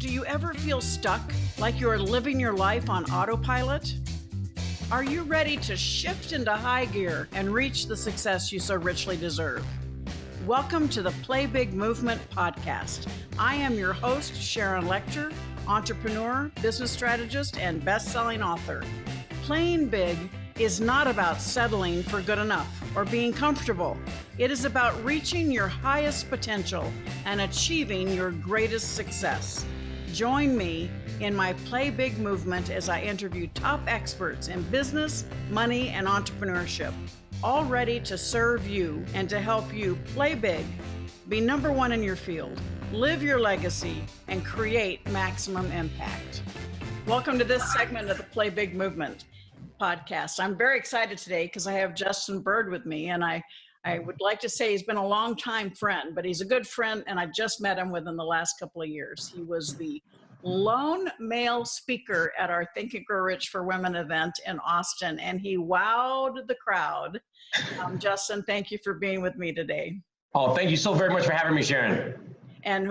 Do you ever feel stuck, like you're living your life on autopilot? Are you ready to shift into high gear and reach the success you so richly deserve? Welcome to the Play Big Movement podcast. I am your host, Sharon Lechter, entrepreneur, business strategist, and best-selling author. Playing big is not about settling for good enough or being comfortable. It is about reaching your highest potential and achieving your greatest success. Join me in my Play Big movement as I interview top experts in business, money, and entrepreneurship, all ready to serve you and to help you play big, be number one in your field, live your legacy, and create maximum impact. Welcome to this segment of the Play Big Movement podcast. I'm very excited today because I have Justin Byrd with me, and I would like to say he's been a long-time friend, but he's a good friend, and I just met him within the last couple of years. He was the lone male speaker at our Think and Grow Rich for Women event in Austin, and he wowed the crowd. Justin, thank you for being with me today. Oh, thank you so very much for having me, Sharon. And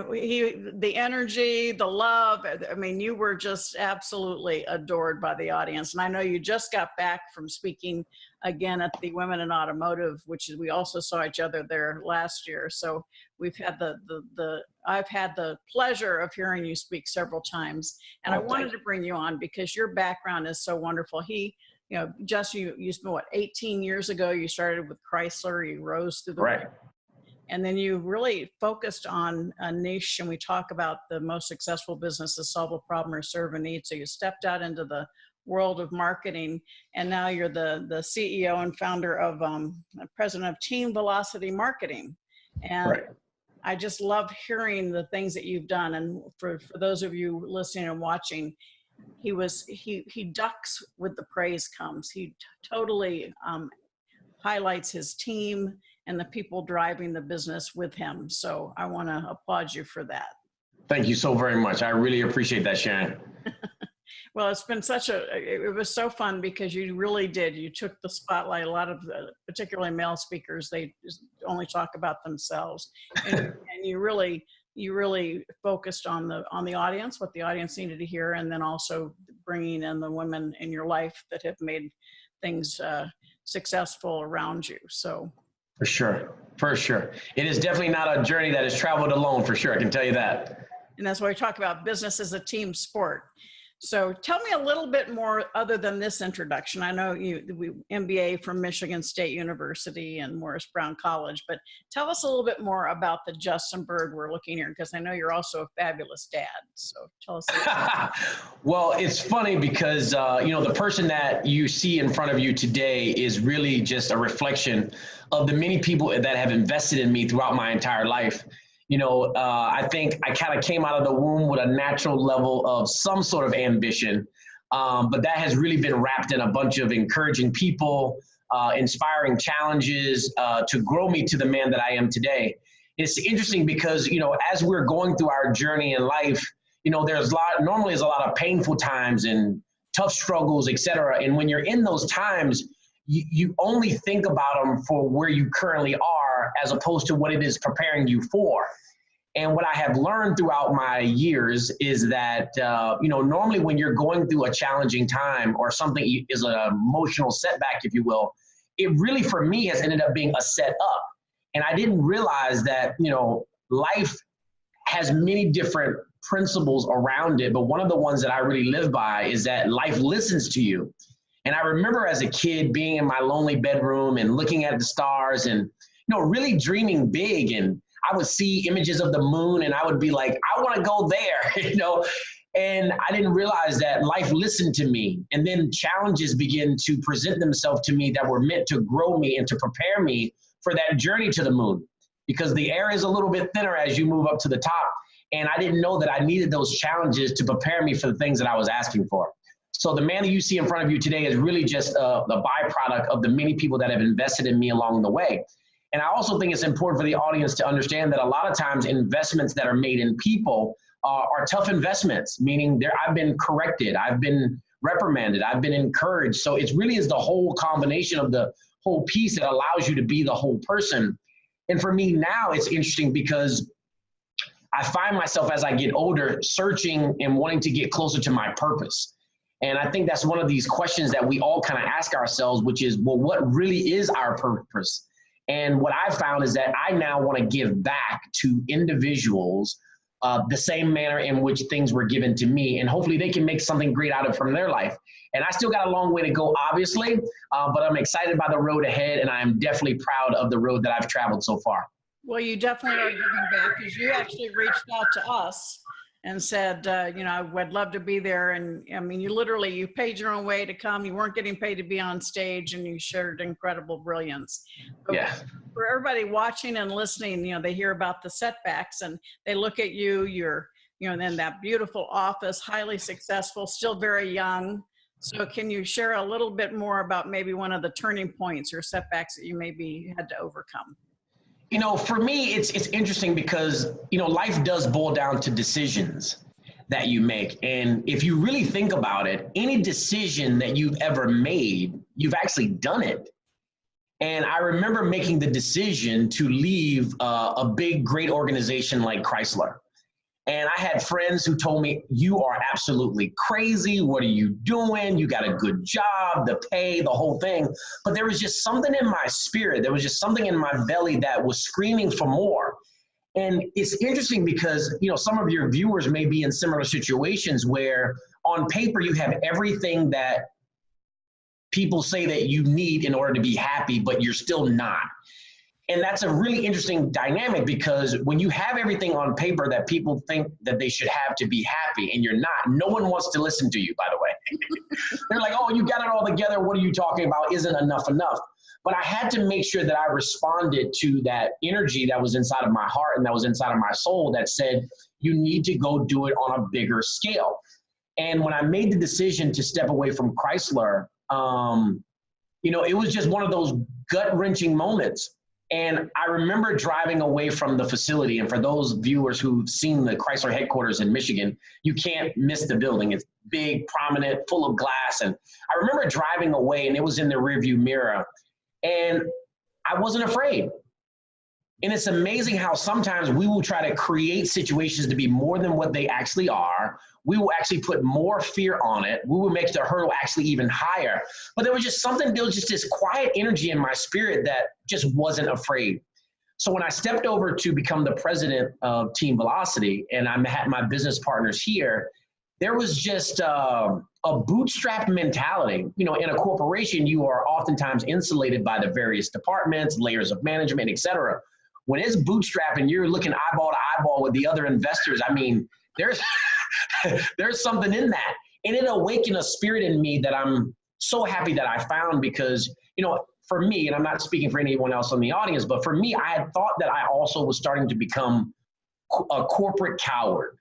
the energy, the love, I mean, you were just absolutely adored by the audience. And I know you just got back from speaking again at the Women in Automotive, which is, we also saw each other there last year. So we've had I've had the pleasure of hearing you speak several times. And I wanted to bring you on because your background is so wonderful. Justin, you spent what, 18 years ago, you started with Chrysler, you rose through the Right. And then you really focused on a niche, and we talk about the most successful businesses solve a problem or serve a need. So you stepped out into the world of marketing, and now you're the CEO and founder of, president of Team Velocity Marketing. And Right. I just love hearing the things that you've done. And for those of you listening and watching, he ducks with the praise comes. He totally highlights his team and the people driving the business with him. So I want to applaud you for that. Thank you so very much. I really appreciate that, Sharon. Well, it's been it was so fun because you really did. You took the spotlight. A lot of particularly male speakers, they just only talk about themselves. And you really focused on the audience, what the audience needed to hear, and then also bringing in the women in your life that have made things successful around you. So. For sure. It is definitely not a journey that is traveled alone, for sure. I can tell you that. And that's why we talk about business as a team sport. So tell me a little bit more other than this introduction. I know you MBA from Michigan State University and Morris Brown College, but tell us a little bit more about the Justin Byrd we're looking here, because I know you're also a fabulous dad. So tell us a little bit. Well, it's funny because, the person that you see in front of you today is really just a reflection of the many people that have invested in me throughout my entire life. I think I kind of came out of the womb with a natural level of some sort of ambition, but that has really been wrapped in a bunch of encouraging people, inspiring challenges to grow me to the man that I am today. It's interesting because, as we're going through our journey in life, there's normally a lot of painful times and tough struggles, et cetera. And when you're in those times, you only think about them for where you currently are as opposed to what it is preparing you for. And what I have learned throughout my years is that, normally when you're going through a challenging time or something is an emotional setback, if you will, it really for me has ended up being a set up. And I didn't realize that, life has many different principles around it. But one of the ones that I really live by is that life listens to you. And I remember as a kid being in my lonely bedroom and looking at the stars and, really dreaming big. And I would see images of the moon and I would be like, I want to go there, And I didn't realize that life listened to me. And then challenges begin to present themselves to me that were meant to grow me and to prepare me for that journey to the moon. Because the air is a little bit thinner as you move up to the top. And I didn't know that I needed those challenges to prepare me for the things that I was asking for. So the man that you see in front of you today is really just the byproduct of the many people that have invested in me along the way. And I also think it's important for the audience to understand that a lot of times investments that are made in people are tough investments, meaning I've been corrected, I've been reprimanded, I've been encouraged. So it really is the whole combination of the whole piece that allows you to be the whole person. And for me now, it's interesting because I find myself as I get older searching and wanting to get closer to my purpose. And I think that's one of these questions that we all kind of ask ourselves, which is, well, what really is our purpose? And what I've found is that I now want to give back to individuals the same manner in which things were given to me. And hopefully they can make something great out of from their life. And I still got a long way to go, obviously, but I'm excited by the road ahead. And I'm definitely proud of the road that I've traveled so far. Well, you definitely are giving back, because you actually reached out to us and said, you know, I'd love to be there. And I mean, you paid your own way to come. You weren't getting paid to be on stage, and you shared incredible brilliance. But yeah. For everybody watching and listening, you know, they hear about the setbacks and they look at you, you're, you know, in that beautiful office, highly successful, still very young. So can you share a little bit more about maybe one of the turning points or setbacks that you maybe had to overcome? You know, for me, it's interesting because, you know, life does boil down to decisions that you make. And if you really think about it, any decision that you've ever made, you've actually done it. And I remember making the decision to leave a big, great organization like Chrysler. And I had friends who told me, you are absolutely crazy. What are you doing? You got a good job, the pay, the whole thing. But there was just something in my spirit. There was just something in my belly that was screaming for more. And it's interesting because, you know, some of your viewers may be in similar situations where on paper you have everything that people say that you need in order to be happy, but you're still not. And that's a really interesting dynamic, because when you have everything on paper that people think that they should have to be happy and you're not, no one wants to listen to you, by the way. They're like, oh, you got it all together. What are you talking about? Isn't enough enough? But I had to make sure that I responded to that energy that was inside of my heart and that was inside of my soul that said, you need to go do it on a bigger scale. And when I made the decision to step away from Chrysler, you know, it was just one of those gut-wrenching moments. And I remember driving away from the facility. And for those viewers who've seen the Chrysler headquarters in Michigan, you can't miss the building. It's big, prominent, full of glass. And I remember driving away, and it was in the rearview mirror. And I wasn't afraid. And it's amazing how sometimes we will try to create situations to be more than what they actually are. We will actually put more fear on it. We will make the hurdle actually even higher. But there was just this quiet energy in my spirit that just wasn't afraid. So when I stepped over to become the president of Team Velocity, and I had my business partners here, there was just a bootstrap mentality. You know, in a corporation, you are oftentimes insulated by the various departments, layers of management, et cetera. When it's bootstrap and you're looking eyeball to eyeball with the other investors, I mean, there's there's something in that. And it awakened a spirit in me that I'm so happy that I found, because, you know, for me, and I'm not speaking for anyone else in the audience, but for me, I had thought that I also was starting to become a corporate coward,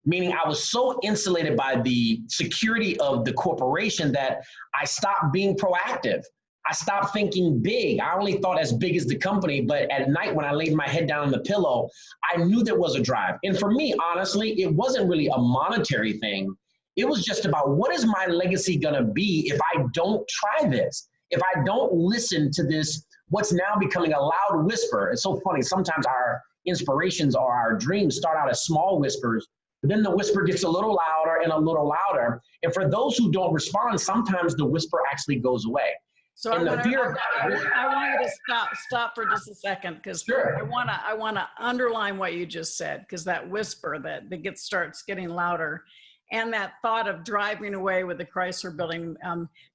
meaning I was so insulated by the security of the corporation that I stopped being proactive. I stopped thinking big. I only thought as big as the company, but at night when I laid my head down on the pillow, I knew there was a drive. And for me, honestly, it wasn't really a monetary thing. It was just about, what is my legacy gonna be if I don't try this? If I don't listen to this, what's now becoming a loud whisper. It's so funny. Sometimes our inspirations or our dreams start out as small whispers, but then the whisper gets a little louder and a little louder. And for those who don't respond, sometimes the whisper actually goes away. So I want you to stop for just a second, because sure. I want to underline what you just said, because that whisper that starts getting louder, and that thought of driving away with the Chrysler building.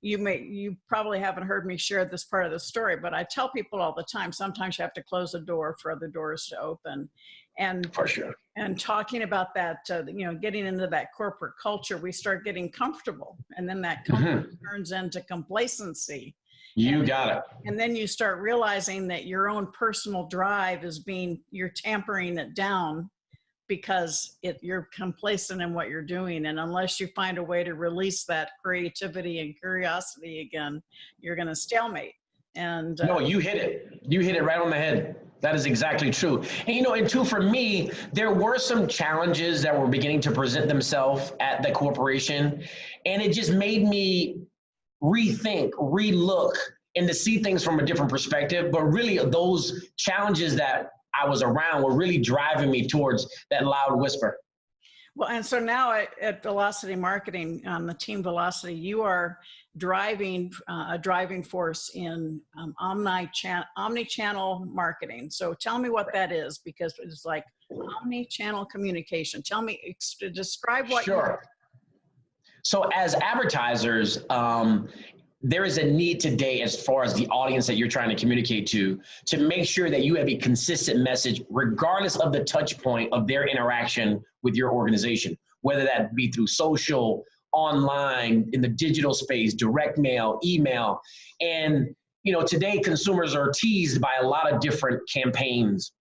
You probably haven't heard me share this part of the story, but I tell people all the time, sometimes you have to close a door for other doors to open. And for sure. And talking about that, you know, getting into that corporate culture, we start getting comfortable, and then that comfort turns into complacency. You got it. And then you start realizing that your own personal drive you're tampering it down, because you're complacent in what you're doing. And unless you find a way to release that creativity and curiosity again, you're going to stalemate. And no, you hit it. You hit it right on the head. That is exactly true. And, you know, and two, for me, there were some challenges that were beginning to present themselves at the corporation. And it just made me rethink, relook, and to see things from a different perspective. But really, those challenges that I was around were really driving me towards that loud whisper. Well, and so now at Velocity Marketing, the team Velocity, you are driving a driving force in omni-channel marketing. So tell me what that is, because it's like omni-channel communication. Tell me, describe what. Sure. So as advertisers, there is a need today, as far as the audience that you're trying to communicate to make sure that you have a consistent message, regardless of the touch point of their interaction with your organization, whether that be through social, online, in the digital space, direct mail, email. And, today consumers are teased by a lot of different campaigns,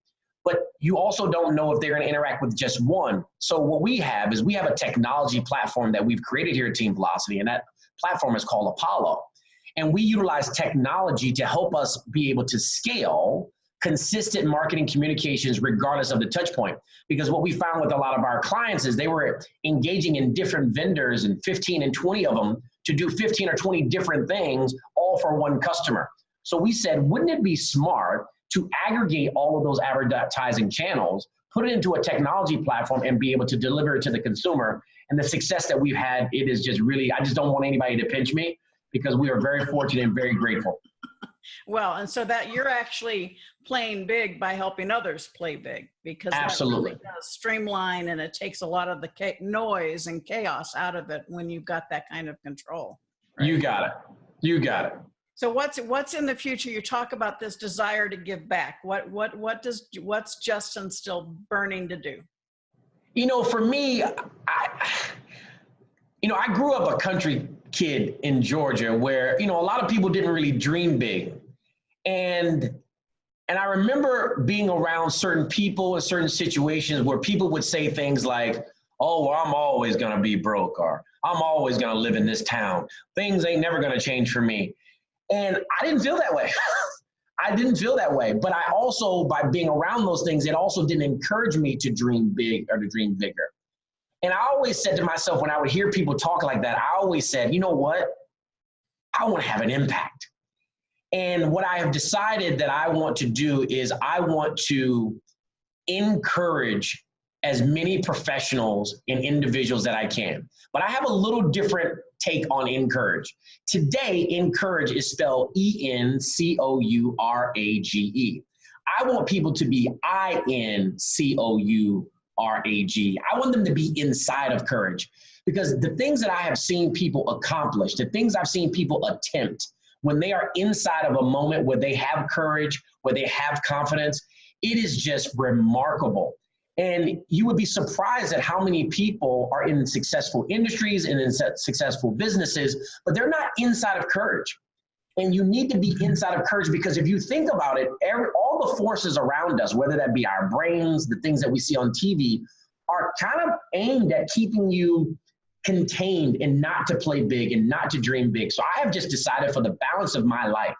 but you also don't know if they're going to interact with just one. So what we have is we have a technology platform that we've created here at Team Velocity, and that platform is called Apollo. And we utilize technology to help us be able to scale consistent marketing communications regardless of the touch point. Because what we found with a lot of our clients is they were engaging in different vendors, and 15 and 20 of them, to do 15 or 20 different things, all for one customer. So we said, wouldn't it be smart to aggregate all of those advertising channels, put it into a technology platform, and be able to deliver it to the consumer? And the success that we've had, it is just really, I just don't want anybody to pinch me, because we are very fortunate and very grateful. Well, and so that you're actually playing big by helping others play big, because Absolutely. that really does streamline, and it takes a lot of the noise and chaos out of it when you've got that kind of control. Right? You got it. You got it. So what's in the future? You talk about this desire to give back. What's Justin still burning to do? For me, I grew up a country kid in Georgia where, a lot of people didn't really dream big. And I remember being around certain people in certain situations where people would say things like, oh, well, I'm always going to be broke, or I'm always going to live in this town. Things ain't never going to change for me. And I didn't feel that way. I didn't feel that way. But I also, by being around those things, it also didn't encourage me to dream big or to dream bigger. And I always said to myself, when I would hear people talk like that, I always said, you know what? I want to have an impact. And what I have decided that I want to do is I want to encourage as many professionals and individuals that I can. But I have a little different take on encourage. Today, encourage is spelled ENCOURAGE. I want people to be INCOURAGE. I want them to be inside of courage, because the things that I have seen people accomplish, the things I've seen people attempt, when they are inside of a moment where they have courage, where they have confidence, it is just remarkable. And you would be surprised at how many people are in successful industries and in successful businesses, but they're not inside of courage. And you need to be inside of courage, because if you think about it, all the forces around us, whether that be our brains, the things that we see on TV, are kind of aimed at keeping you contained and not to play big and not to dream big. So I have just decided for the balance of my life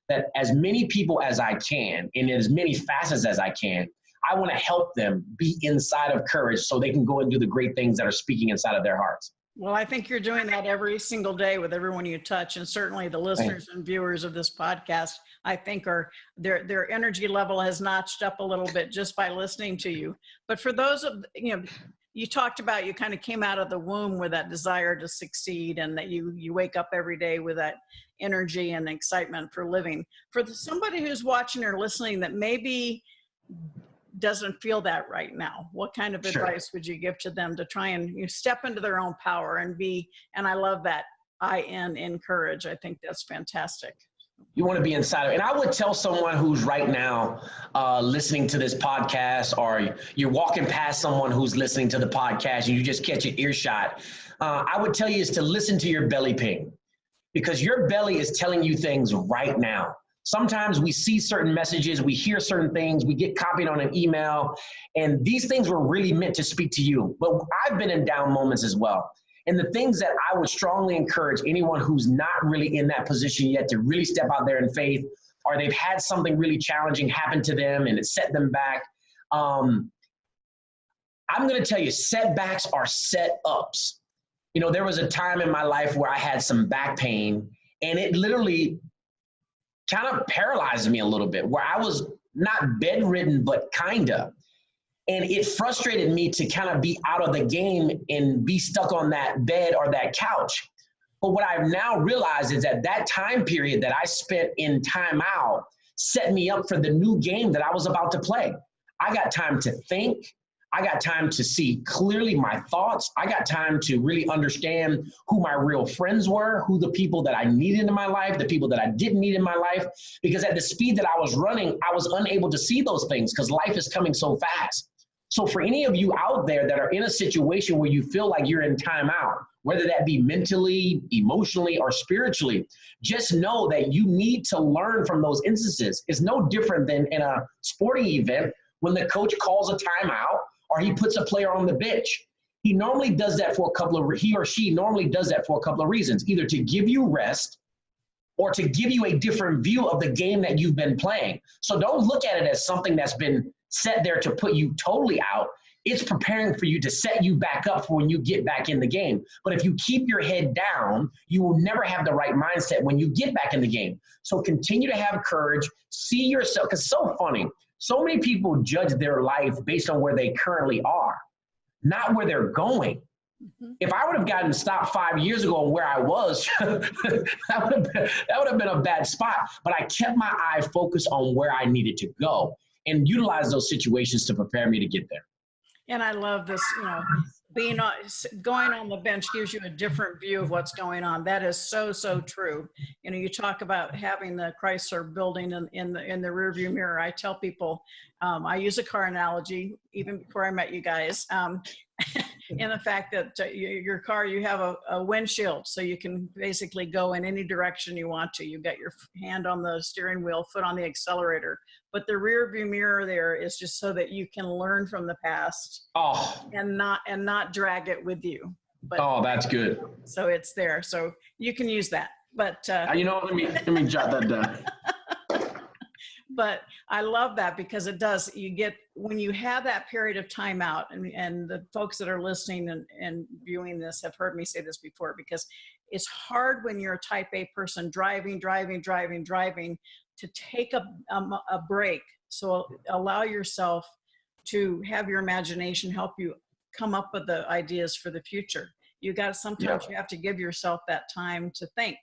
that as many people as I can, in as many facets as I can, I want to help them be inside of courage so they can go and do the great things that are speaking inside of their hearts. Well, I think you're doing that every single day with everyone you touch, and certainly the listeners and viewers of this podcast, I think their energy level has notched up a little bit just by listening to you. But for those of, you talked about, you kind of came out of the womb with that desire to succeed, and that you wake up every day with that energy and excitement for living. For somebody who's watching or listening that maybe doesn't feel that right now, what kind of advice would you give to them to try and step into their own power and be, and I love that, encourage. I think that's fantastic. You want to be inside of it. And I would tell someone who's right now listening to this podcast, or you're walking past someone who's listening to the podcast and you just catch an earshot, I would tell you is to listen to your belly ping, because your belly is telling you things right now. Sometimes we see certain messages, we hear certain things, we get copied on an email, and these things were really meant to speak to you. But I've been in down moments as well. And the things that I would strongly encourage anyone who's not really in that position yet to really step out there in faith, or they've had something really challenging happen to them and it set them back. I'm going to tell you, setbacks are set-ups. There was a time in my life where I had some back pain, and it literally kind of paralyzed me a little bit, where I was not bedridden, but kinda. And it frustrated me to kind of be out of the game and be stuck on that bed or that couch. But what I've now realized is that time period that I spent in timeout set me up for the new game that I was about to play. I got time to think. I got time to see clearly my thoughts. I got time to really understand who my real friends were, who the people that I needed in my life, the people that I didn't need in my life. Because at the speed that I was running, I was unable to see those things because life is coming so fast. So for any of you out there that are in a situation where you feel like you're in timeout, whether that be mentally, emotionally, or spiritually, just know that you need to learn from those instances. It's no different than in a sporting event when the coach calls a timeout or he puts a player on the bench. He normally does that for he or she normally does that for a couple of reasons, either to give you rest or to give you a different view of the game that you've been playing. So don't look at it as something that's been set there to put you totally out. It's preparing for you to set you back up for when you get back in the game. But if you keep your head down, you will never have the right mindset when you get back in the game. So continue to have courage, see yourself, because it's so funny. So many people judge their life based on where they currently are, not where they're going. Mm-hmm. If I would have gotten stopped 5 years ago on where I was, that would have been a bad spot. But I kept my eye focused on where I needed to go and utilize those situations to prepare me to get there. And I love this, going on the bench gives you a different view of what's going on. That is so, so true. You talk about having the Chrysler building in the rearview mirror. I tell people, I use a car analogy even before I met you guys. In the fact that your car, you have a windshield, so you can basically go in any direction you want to. You've got your hand on the steering wheel, foot on the accelerator. But the rear view mirror there is just so that you can learn from the past and not drag it with you. But, that's good. So it's there. So you can use that. But let me jot that down. But I love that because it does, when you have that period of time out, and the folks that are listening and viewing this have heard me say this before, because it's hard when you're a type A person driving to take a break. So allow yourself to have your imagination help you come up with the ideas for the future. Sometimes you have to give yourself that time to think.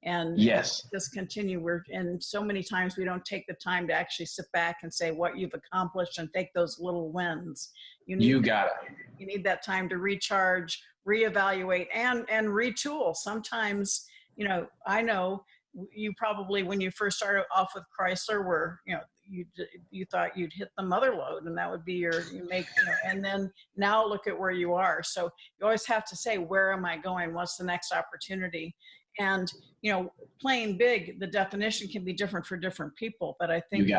And just continue. And so many times we don't take the time to actually sit back and say what you've accomplished and take those little wins. You need that time to recharge, reevaluate, and retool. Sometimes, I know you probably, when you first started off with Chrysler, were, you thought you'd hit the mother load and that would be and then now look at where you are. So you always have to say, where am I going? What's the next opportunity? And, playing big, the definition can be different for different people, but I think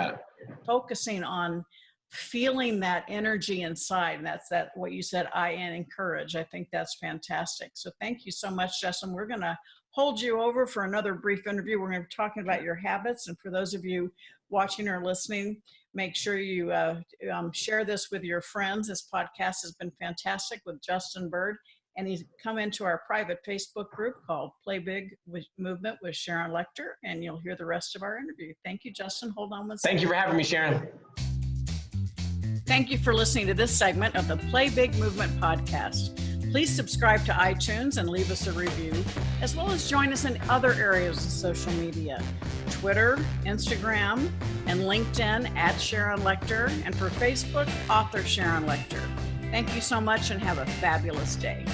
focusing on feeling that energy inside, and that's what you said, I encourage. I think that's fantastic. So thank you so much, Justin. We're going to hold you over for another brief interview. We're going to be talking about your habits. And for those of you watching or listening, make sure you share this with your friends. This podcast has been fantastic with Justin Byrd. And he's come into our private Facebook group called Play Big Movement with Sharon Lechter, and you'll hear the rest of our interview. Thank you, Justin. Hold on one second. Thank you for having me, Sharon. Thank you for listening to this segment of the Play Big Movement podcast. Please subscribe to iTunes and leave us a review, as well as join us in other areas of social media, Twitter, Instagram, and LinkedIn at Sharon Lechter, and for Facebook, author Sharon Lechter. Thank you so much and have a fabulous day.